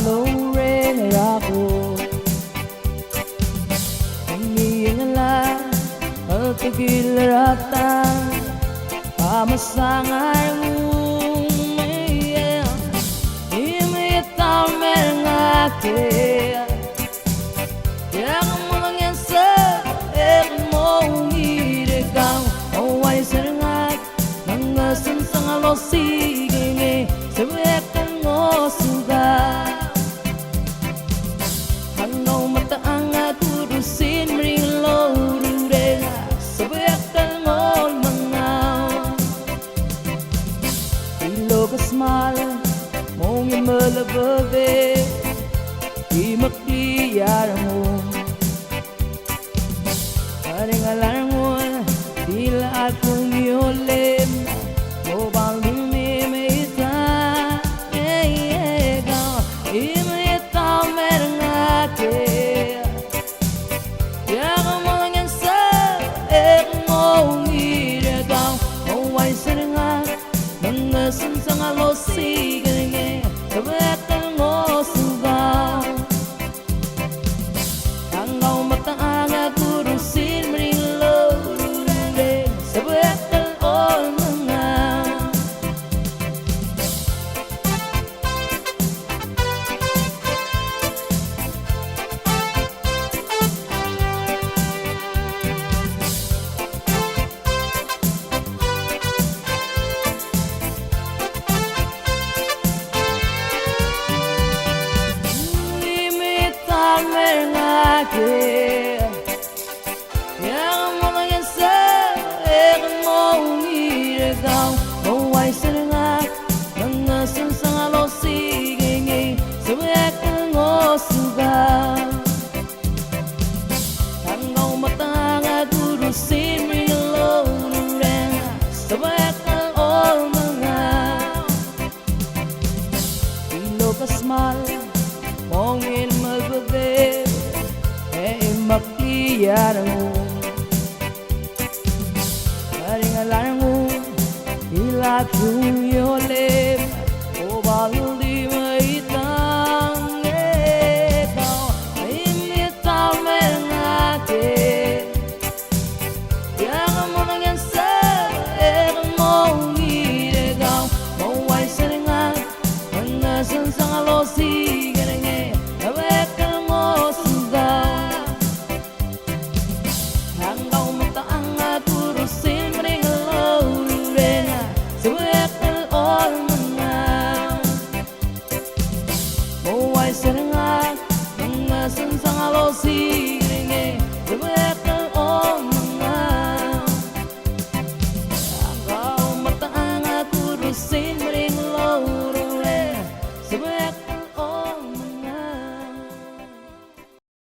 long re ra ko ni ngala tu gil rata pamasangar mo imi tamer ngate yang mangyan sa mo ngirgang away serengat nangasan sang alosigenge sebekan mo suga hangau mata anga kudusin ring lo rurela sebekan mo mangau ilo kasmal mong imalabave imakliyar mo aring alarm mo tila akong iolim mo bang lumimita imita merngate yang mangyan sa mo ngiragaw away serengat nangasan sang alosigenge kabetan mo sugaw hanggaw mataanga kurusin mring lorure sabetan all mga yang mangyan sa mo ngiragaw away serengat nangasan sang alosigenge sebekan mo suga hanggaw matanga kurusin ring lorureng sebekan all mga ilo kasmal mongin magbabe makliyar mo aring alarm mo ilat yung yolip o baldi maitang ikaw ay imita merngate yang mo nangyan sa mo ngiragaw maway serengat nangasan sang alosigenge kabekan mo sugaw hanggaw mataanga kurusin mring lorurena sebekan all mga maway serengat nangasan sang alosigenge